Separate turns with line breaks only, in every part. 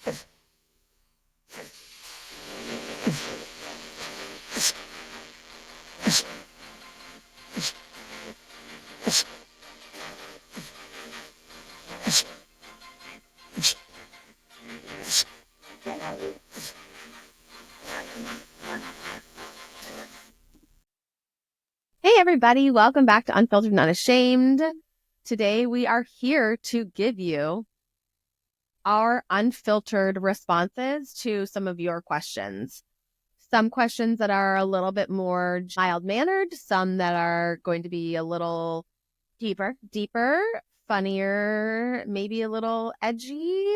Hey everybody, welcome back to Unfiltered and Unashamed. Today we are here to give you our unfiltered responses to some of your questions. Some questions that are a little bit more mild-mannered, some that are going to be a little deeper, funnier, maybe a little edgy.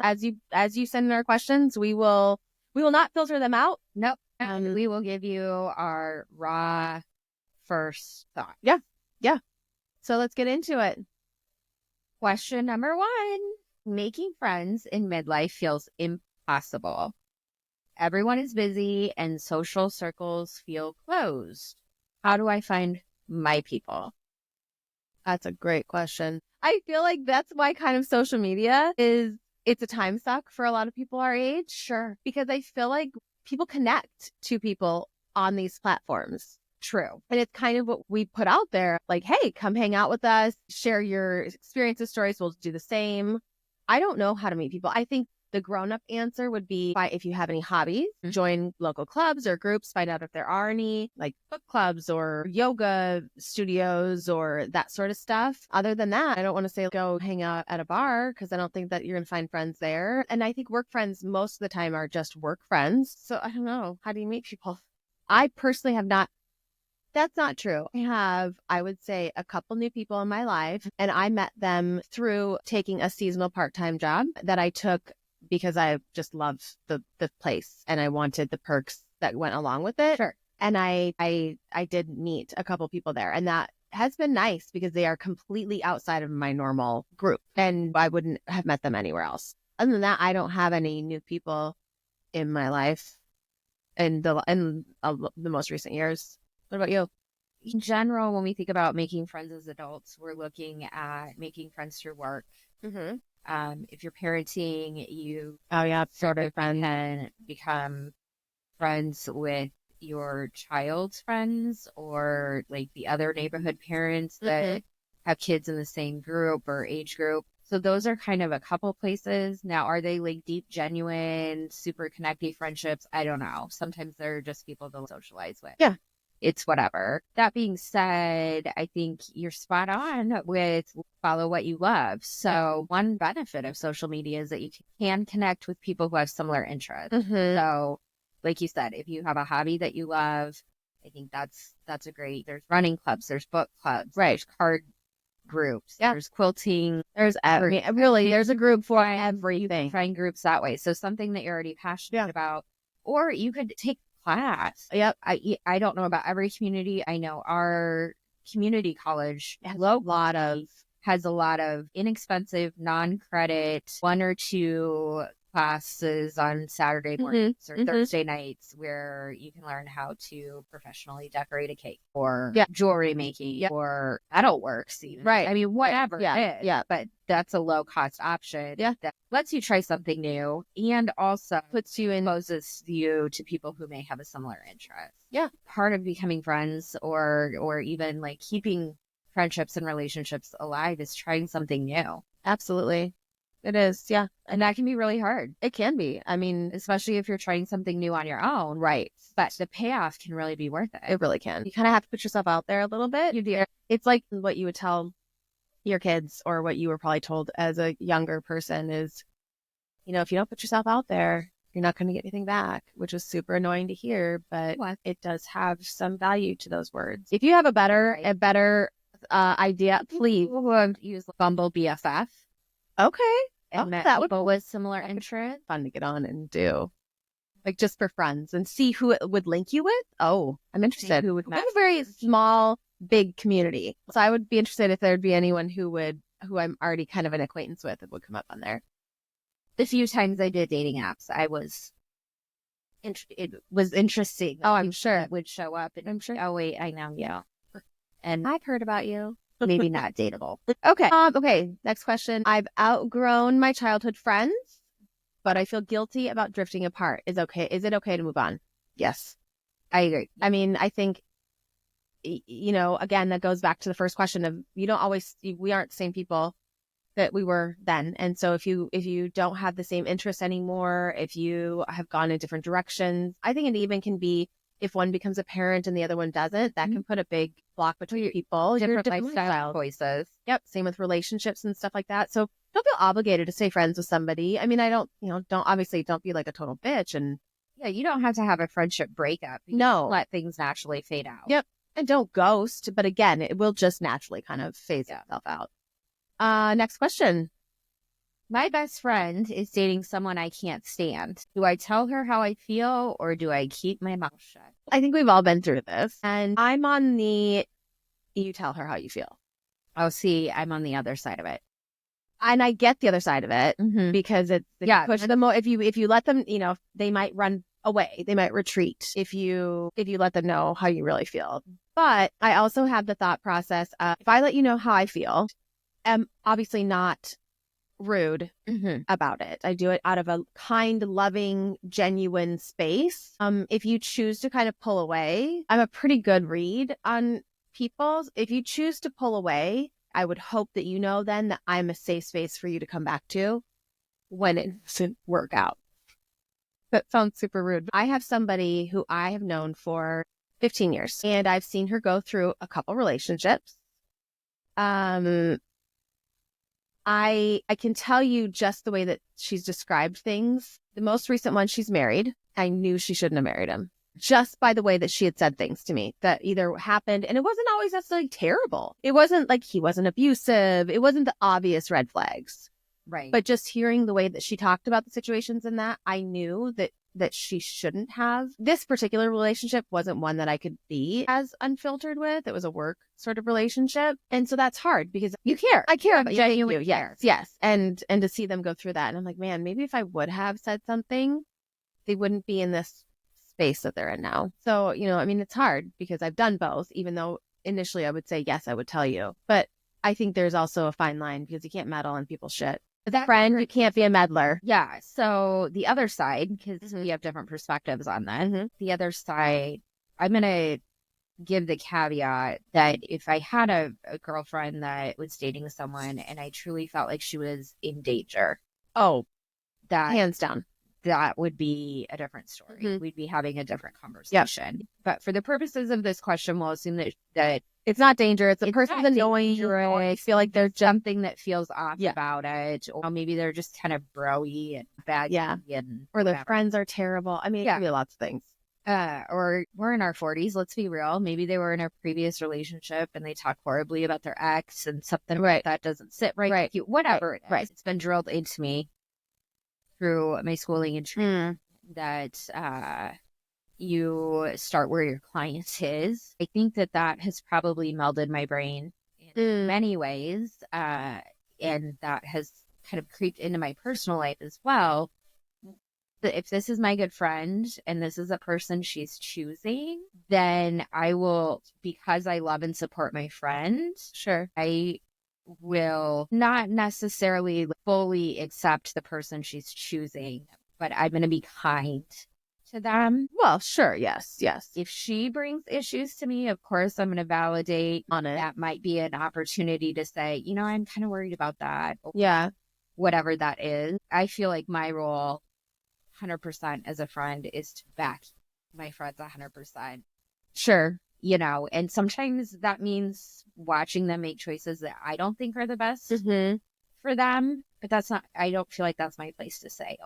As you send in our questions, we will not filter them out.
Nope. We will give you our raw first thought.
Yeah. So let's get into it.
Question number 1. Making friends in midlife feels impossible. Everyone is busy and social circles feel closed. How do I find my people?
That's a great question. I feel like that's why kind of social media it's a time suck for a lot of people our age.
Sure.
Because I feel like people connect to people on these platforms.
True.
And it's kind of what we put out there. Like, hey, come hang out with us, share your experiences, stories. We'll do the same. I don't know how to meet people. I think the grown-up answer would be if you have any hobbies, join local clubs or groups, find out if there are any like book clubs or yoga studios or that sort of stuff. Other than that, I don't want to say go hang out at a bar because I don't think that you're going to find friends there. And I think work friends most of the time are just work friends. So I don't know. How do you meet people? I personally have not. That's not true. I have, I would say, a couple new people in my life, and I met them through taking a seasonal part-time job that I took because I just loved the place and I wanted the perks that went along with it.
Sure.
And I did meet a couple people there, and that has been nice because they are completely outside of my normal group, and I wouldn't have met them anywhere else. Other than that, I don't have any new people in my life in the most recent years. What about you?
In general, when we think about making friends as adults, we're looking at making friends through work.
Mm-hmm.
If you're parenting, you
sort of
can become friends with your child's friends or like the other neighborhood parents that have kids in the same group or age group. So those are kind of a couple places. Now, are they like deep, genuine, super connected friendships? I don't know. Sometimes they're just people to socialize with.
Yeah.
It's whatever. That being said, I think you're spot on with follow what you love. So one benefit of social media is that you can connect with people who have similar interests. So like you said, if you have a hobby that you love, I think that's a great, there's running clubs, there's book clubs, there's card groups, there's quilting,
there's there's a group for everything.
Find groups that way. So something that you're already passionate about, or you could take class.
Yep.
I don't know about every community. I know our community college has a lot of inexpensive non-credit 1 or 2 classes on Saturday mornings or Thursday nights where you can learn how to professionally decorate a cake or jewelry making or metalworks even.
Right.
I mean, whatever it is.
Yeah.
But that's a low cost option that lets you try something new and also exposes you to people who may have a similar interest.
Yeah.
Part of becoming friends or even like keeping friendships and relationships alive is trying something new.
Absolutely. It is, yeah.
And that can be really hard.
It can be. I mean,
especially if you're trying something new on your own.
Right.
But the payoff can really be worth it.
It really can. You kind of have to put yourself out there a little bit.
You do.
It's like what you would tell your kids or what you were probably told as a younger person is, if you don't put yourself out there, you're not going to get anything back, which is super annoying to hear, but it does have some value to those words. If you have a better idea, please
use Bumble BFF.
Okay.
And that people with similar interests.
Fun to get on and do. Like just for friends and see who it would link you with. Oh, I'm interested.
Who would
match? We have a very small, big community. So I would be interested if there'd be anyone who I'm already kind of an acquaintance with that would come up on there.
The few times I did dating apps, it was interesting.
Oh, I'm sure
it would show up. And
I'm sure.
Oh, wait, I know you. And I've heard about you. Maybe not dateable.
Okay. Okay. Next question. I've outgrown my childhood friends. but I feel guilty about drifting apart. Is it okay to move on? Yes.
I agree.
I mean, I think, again, that goes back to the first question of we aren't the same people that we were then. And so if you don't have the same interests anymore, if you have gone in different directions, I think it even can be if one becomes a parent and the other one doesn't, that can put a big block between people.
Different lifestyle choices.
Yep. Same with relationships and stuff like that. So don't feel obligated to stay friends with somebody. I mean, don't be like a total bitch. And
yeah, you don't have to have a friendship breakup. You
no.
Let things naturally fade out.
Yep. And don't ghost. But again, it will just naturally kind of phase itself out. Next question.
My best friend is dating someone I can't stand. Do I tell her how I feel or do I keep my mouth shut?
I think we've all been through this. And I'm on the, you tell her how you feel.
Oh, see, I'm on the other side of it.
And I get the other side of it because it's, push them, if you let them, they might run away. They might retreat if you let them know how you really feel. But I also have the thought process of, if I let you know how I feel, I'm obviously not rude about it. I do it out of a kind, loving, genuine space. If you choose to kind of pull away, I'm a pretty good read on people. If you choose to pull away, I would hope that you know then that I'm a safe space for you to come back to when it doesn't work out. That sounds super rude. I have somebody who I have known for 15 years and I've seen her go through a couple relationships. I can tell you just the way that she's described things. The most recent one, she's married. I knew she shouldn't have married him just by the way that she had said things to me that either happened. And it wasn't always necessarily terrible. It wasn't like he wasn't abusive. It wasn't the obvious red flags.
Right.
But just hearing the way that she talked about the situations in that, I knew that she shouldn't have. This particular relationship wasn't one that I could be as unfiltered with. It was a work sort of relationship. And so that's hard because
you care.
I care about you. Thank you.
Care.
Yes. And to see them go through that. And I'm like, man, maybe if I would have said something, they wouldn't be in this space that they're in now. So, I mean, it's hard because I've done both, even though initially I would say, yes, I would tell you. But I think there's also a fine line because you can't meddle in people's shit. That friend, you can't be a meddler.
Yeah. So the other side, because we have different perspectives on that, the other side, I'm going to give the caveat that if I had a girlfriend that was dating someone and I truly felt like she was in danger.
Oh,
that
hands down.
That would be a different story. We'd be having a different conversation. Yep. But for the purposes of this question, we'll assume that
it's not danger. It's a person's annoying.
I feel like there's something that feels off about it. Or maybe they're just kind of bro-y and bad.
Yeah. Or their friends are terrible. I mean, it could be lots of things.
Or we're in our 40s. Let's be real. Maybe they were in a previous relationship and they talk horribly about their ex and something that doesn't sit right with you. Whatever it is. Right. It's been drilled into me through my schooling and training that you start where your client is. I think that has probably melded my brain in many ways. And that has kind of creeped into my personal life as well. If this is my good friend and this is a person she's choosing, then I will, because I love and support my friend, I will not necessarily fully accept the person she's choosing, but I'm going to be kind to them.
Well, sure. Yes.
If she brings issues to me, of course, I'm going to validate
on it.
That might be an opportunity to say, I'm kind of worried about that.
Yeah.
Whatever that is. I feel like my role 100% as a friend is to back my friends 100%.
Sure.
And sometimes that means watching them make choices that I don't think are the best for them. But I don't feel like that's my place to say.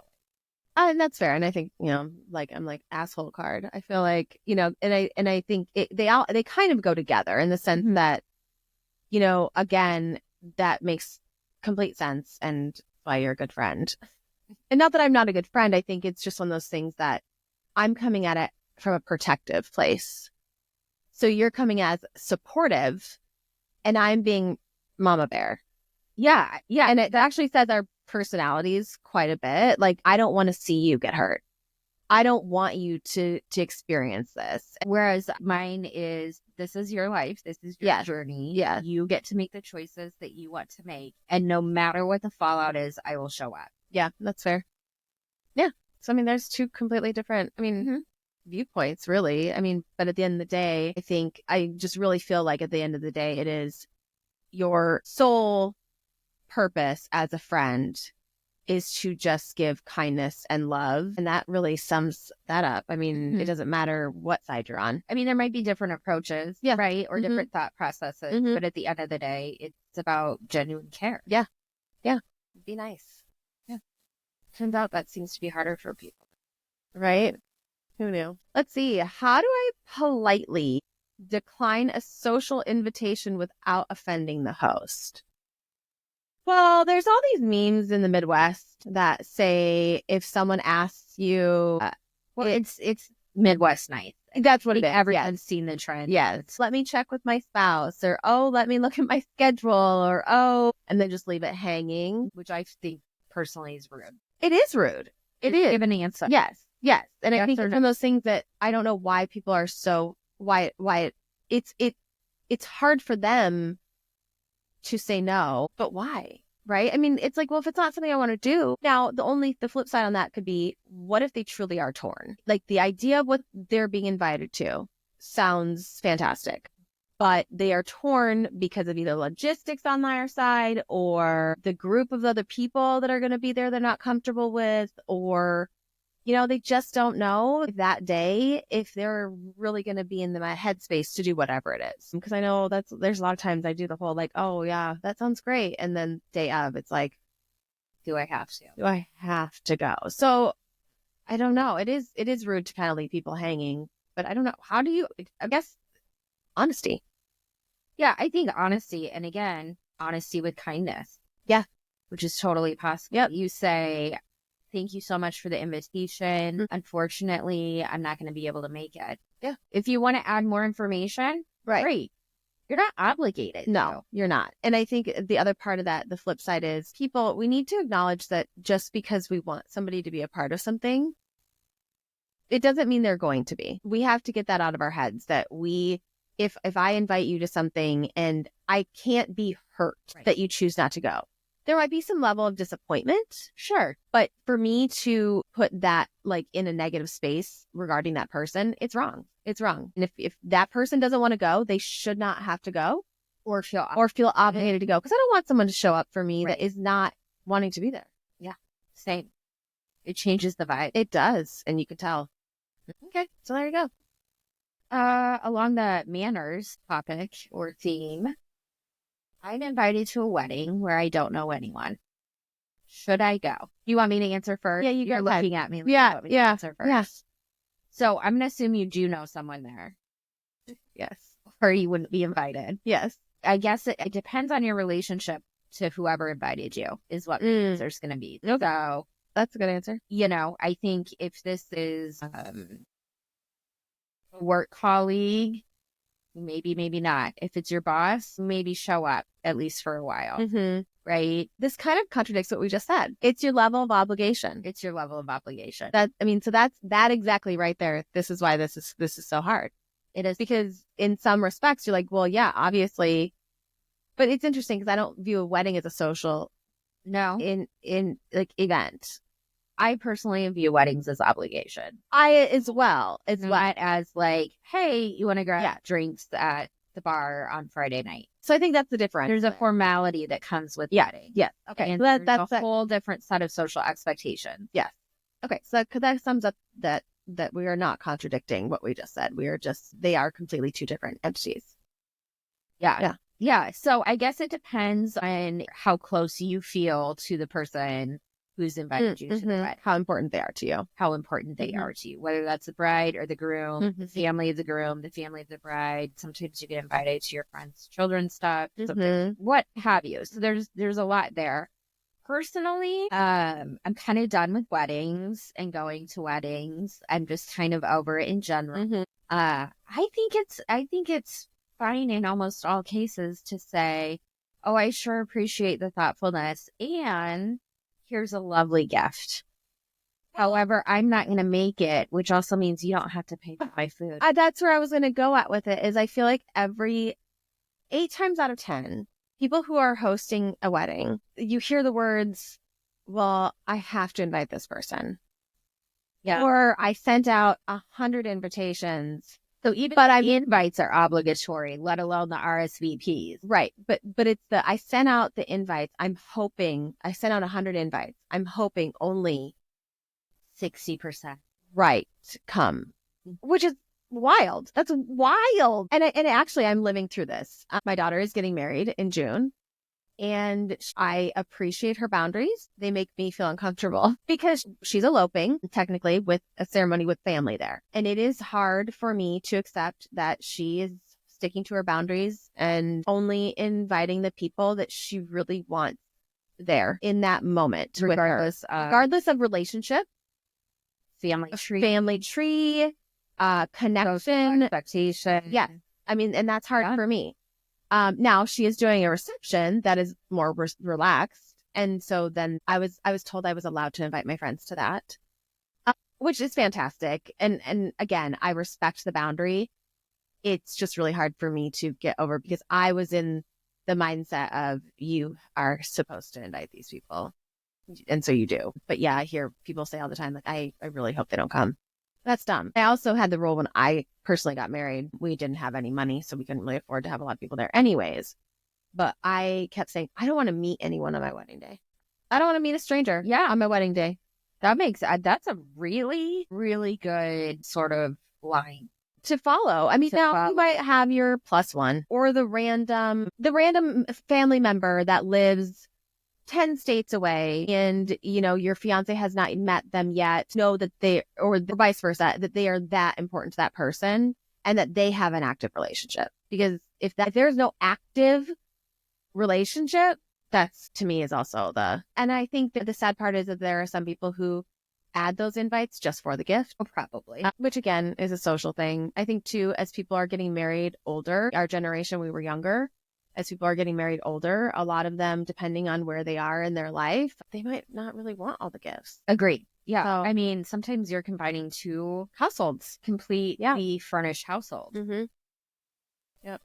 And that's fair. And I think, I'm like asshole card. I feel like, and I think they kind of go together in the sense that, again, that makes complete sense and why you're a good friend. And not that I'm not a good friend. I think it's just one of those things that I'm coming at it from a protective place. So you're coming as supportive and I'm being mama bear. Yeah. And it actually says our personalities quite a bit. Like, I don't want to see you get hurt. I don't want you to experience this.
Whereas mine is, this is your life. This is your journey.
Yeah.
You get to make the choices that you want to make. And no matter what the fallout is, I will show up.
Yeah, that's fair. Yeah. So, I mean, there's two completely different, viewpoints, really. But at the end of the day, I just really feel like at the end of the day, it is your sole purpose as a friend is to just give kindness and love. And that really sums that up. It doesn't matter what side you're on.
There might be different approaches,
Yeah.
right? Or different thought processes. But at the end of the day, it's about genuine care.
Yeah. Yeah. Be nice.
Yeah. Turns out that seems to be harder for people.
Right? Who knew? Let's see. How do I politely decline a social invitation without offending the host? Well, there's all these memes in the Midwest that say if someone asks you,
it's Midwest night.
That's what it is.
Everyone's seen the trend.
Yes. Let me check with my spouse, or, oh, let me look at my schedule, or, oh, and then just leave it hanging.
Which I think personally is rude.
It is rude. It is.
Give an answer.
Yes. Yes. And
Yes
I think it's one of those things that I don't know why people are so, it's hard for them to say no, but why? Right? It's like, well, if it's not something I want to do. Now, the flip side on that could be, what if they truly are torn? Like, the idea of what they're being invited to sounds fantastic, but they are torn because of either logistics on their side, or the group of other people that are going to be there they're not comfortable with, or they just don't know that day if they're really going to be in the headspace to do whatever it is. Because I know there's a lot of times I do the whole like, oh yeah, that sounds great. And then day of, it's like,
do I have to?
Do I have to go? So I don't know. It is rude to kind of leave people hanging, but I don't know. How do you, I guess, honesty.
Yeah, I think honesty. And again, honesty with kindness.
Yeah.
Which is totally possible.
Yep.
You say, thank you so much for the invitation. Unfortunately, I'm not going to be able to make it.
Yeah.
If you want to add more information, great. You're not obligated.
No, you're not. And I think the other part of that, the flip side is we need to acknowledge that just because we want somebody to be a part of something, it doesn't mean they're going to be. We have to get that out of our heads that if I invite you to something and I can't be hurt that you choose not to go. There might be some level of disappointment, sure. But for me to put that like in a negative space regarding that person, it's wrong. It's wrong. And if that person doesn't want to go, they should not have to go or feel obligated to go. Because I don't want someone to show up for me that is not wanting to be there.
Yeah. Same. It changes the vibe.
It does. And you can tell. Okay. So there you go.
Along the manners topic or theme, I'm invited to a wedding where I don't know anyone. Should I go? You want me to answer first?
Yeah,
you're looking at me. Like
yeah,
you want me to answer first.
Yes.
So I'm going to assume you do know someone there.
Yes.
Or you wouldn't be invited.
Yes.
I guess it depends on your relationship to whoever invited you is what the answer's going to be.
Okay.
So
that's a good answer.
I think if this is a work colleague, maybe not. If it's your boss, maybe show up at least for a while.
Mm-hmm.
Right?
This kind of contradicts what we just said. It's your level of obligation.
It's your level of obligation.
So that's that exactly right there. This is why this is so hard.
It is
because in some respects you're like, well, yeah, obviously, but it's interesting because I don't view a wedding as a social in like event.
I personally view weddings as obligation.
I as well.
Not as like, hey, you want to grab drinks at the bar on Friday night.
So I think that's the difference.
There's a formality that comes with wedding.
Yes. Okay.
And so that's a whole different set of social expectations.
Yes. Okay. So that sums up that we are not contradicting what we just said. They are completely two different entities.
Yeah. So I guess it depends on how close you feel to the person who's invited you to the wedding.
How important they are to you.
How important they are to you. Whether that's the bride or the groom, the family of the groom, the family of the bride. Sometimes you get invited to your friends' children's stuff. What have you. So there's a lot there. Personally, I'm kind of done with weddings and going to weddings. I'm just kind of over it in general. I think it's fine in almost all cases to say, oh, I sure appreciate the thoughtfulness and here's a lovely gift. However, I'm not going to make it, which also means you don't have to pay for my food.
That's where I was going to go at with it, is I feel like every 8 times out of 10, people who are hosting a wedding, you hear the words, well, I have to invite this person.
Yeah.
Or I sent out 100 invitations.
So even
But
the invites are obligatory, let alone the RSVPs.
Right. But it's I sent out the invites. I'm hoping I sent out 100 invites. I'm hoping only
60%.
right come, which is wild. That's wild. And actually, I'm living through this. My daughter is getting married in June. And I appreciate her boundaries. They make me feel uncomfortable because she's eloping, technically, with a ceremony with family there. And it is hard for me to accept that she is sticking to her boundaries and only inviting the people that she really wants there in that moment. Regardless of relationship, family tree, connection,
expectation.
Yes. I mean, and that's hard for me. Now she is doing a reception that is more relaxed. And so then I was told I was allowed to invite my friends to that, which is fantastic. And again, I respect the boundary. It's just really hard for me to get over because I was in the mindset of you are supposed to invite these people. And so you do. But yeah, I hear people say all the time, like, I really hope they don't come. That's dumb. I also had the rule when I personally got married. We didn't have any money, so we couldn't really afford to have a lot of people there anyways. But I kept saying, I don't want to meet anyone on my wedding day. I don't want to meet a stranger on my wedding day.
That's a really, really good sort of line
to follow. I mean, now you might have your plus one or the random family member that lives 10 states away and, you know, your fiance has not met them yet, know that or vice versa, that they are that important to that person and that they have an active relationship. Because if there's no active relationship, that's to me is also and I think that the sad part is that there are some people who add those invites just for the gift.
Probably.
Which again is a social thing. I think too, as people are getting married older, our generation, we were younger. As people are getting married older, a lot of them, depending on where they are in their life, they might not really want all the gifts.
Agreed. Yeah.
So,
I mean, sometimes you're combining two households, completely furnished household.
Mm-hmm. Yep.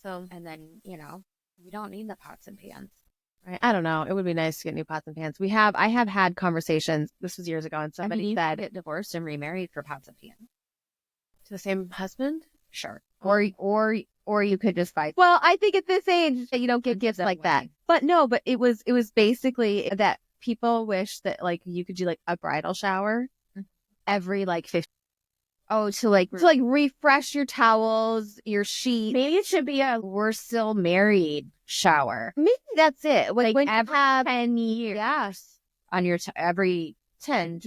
So,
and then, you know, we don't need the pots and pans.
Right. I don't know. It would be nice to get new pots and pans. I have had conversations. This was years ago, and somebody said,
get divorced and remarried for pots and pans
to the same husband.
Sure. Or you could just buy.
Well, I think at this age you don't get gifts like that. But no, but it was basically that people wish that like you could do like a bridal shower every like 50.
Oh, to
refresh your towels, your sheets.
Maybe it should be a we're still married shower.
Maybe that's it.
Like every 10 years.
Yes.
On your every
10,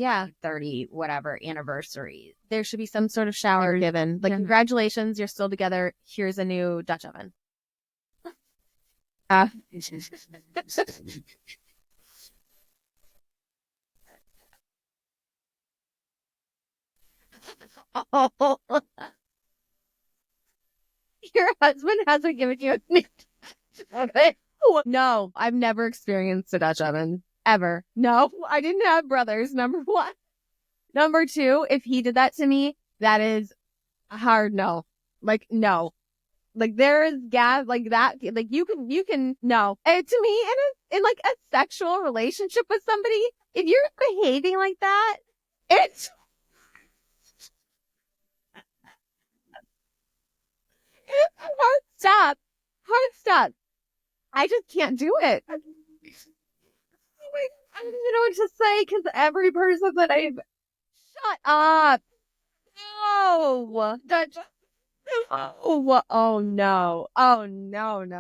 30, whatever anniversary.
There should be some sort of shower given. Like, congratulations, you're still together. Here's a new Dutch oven.
Your husband hasn't given you a new Dutch oven?
No, I've never experienced a Dutch oven. Ever. No, I didn't have brothers, number one. Number two, if he did that to me, that is a hard no. Like, no. Like, there is gas, like that, like, you can, no. And to me, in like a sexual relationship with somebody, if you're behaving like that, it's hard stop. I just can't do it. I don't even know what to say because every person that shut up. No. Oh no. Oh no.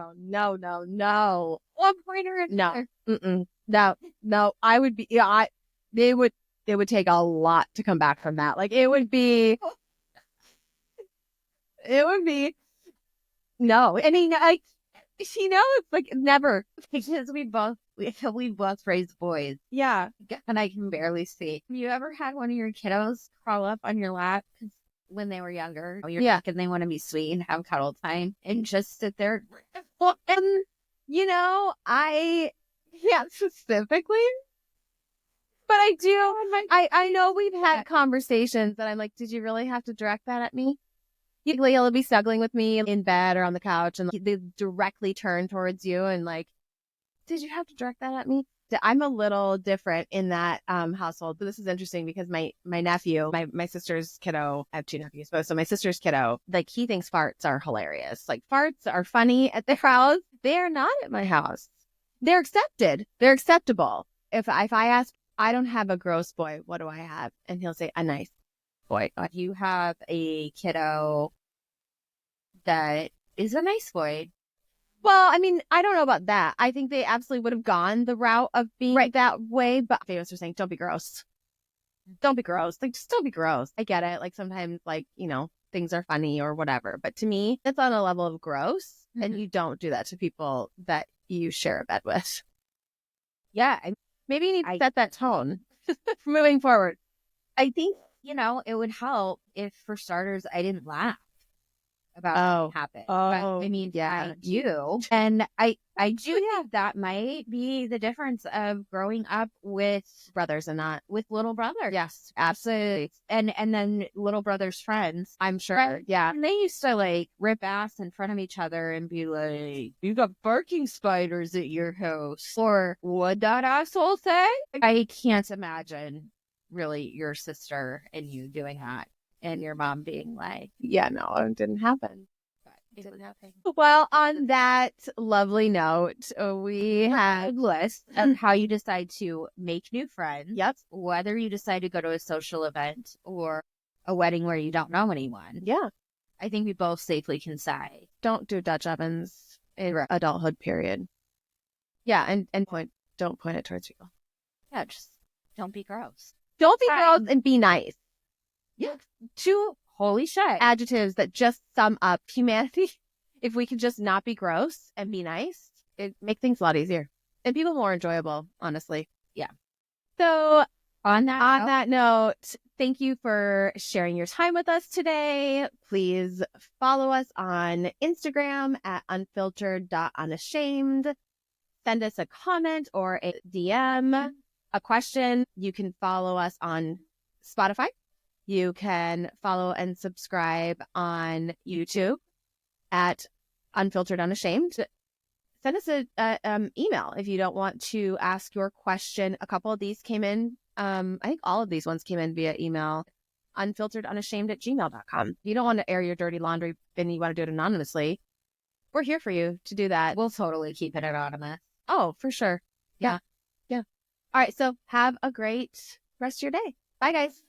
One pointer and
no. No. I would be. Yeah. It would take a lot to come back from that. Like it would be. No. And it's like never
because we both raised boys.
Yeah.
And I can barely see. Have you ever had one of your kiddos crawl up on your lap when they were younger? You're thinking they want to be sweet and have cuddle time and just sit there.
Well, and I can't specifically, but I do. I know we've had conversations that I'm like, did you really have to direct that at me? He'll be snuggling with me in bed or on the couch and they directly turn towards you and like, did you have to direct that at me? I'm a little different in that household. But this is interesting because my nephew, my sister's kiddo, I have two nephews, both. So my sister's kiddo, like he thinks farts are hilarious. Like farts are funny at their house. They are not at my house. They're accepted. They're acceptable. If I ask, I don't have a gross boy, what do I have? And he'll say a nice boy.
You have a kiddo that is a nice boy.
Well, I mean, I don't know about that. I think they absolutely would have gone the route of being that way, but famous are saying, don't be gross. Don't be gross. Like, just don't be gross. I get it. Like, sometimes, like, things are funny or whatever. But to me, that's on a level of gross. And you don't do that to people that you share a bed with.
Yeah.
Maybe you need to set that tone moving forward.
I think, it would help if, for starters, I didn't laugh about what happened. But, I mean, I do. And I do think that might be the difference of growing up with
brothers and not
with little brothers.
Yes, absolutely.
And then little brothers' friends.
I'm sure.
Right?
Yeah.
And they used to like rip ass in front of each other and be like, you got barking spiders at your house. Or what'd that asshole say? I can't imagine really your sister and you doing that. And your mom being like,
yeah, no, it didn't happen.
It didn't happen.
Well, on that lovely note, we have
a list of how you decide to make new friends.
Yep.
Whether you decide to go to a social event or a wedding where you don't know anyone.
Yeah.
I think we both safely can say,
don't do Dutch ovens in adulthood, period. Yeah. And don't point it towards people.
Yeah. Just don't be gross.
Don't be gross and be nice.
Yeah. Two holy shit
adjectives that just sum up humanity. If we could just not be gross and be nice, it'd make things a lot easier and people more enjoyable, honestly.
Yeah.
So on that note, thank you for sharing your time with us today. Please follow us on Instagram at unfiltered.unashamed. Send us a comment or a DM, a question. You can follow us on Spotify. You can follow and subscribe on YouTube at Unfiltered Unashamed. Send us an email if you don't want to ask your question. A couple of these came in. I think all of these ones came in via email. unfilteredunashamed@gmail.com. If you don't want to air your dirty laundry and you want to do it anonymously, we're here for you to do that.
We'll totally keep it anonymous.
Oh, for sure. Yeah. All right. So have a great rest of your day. Bye, guys.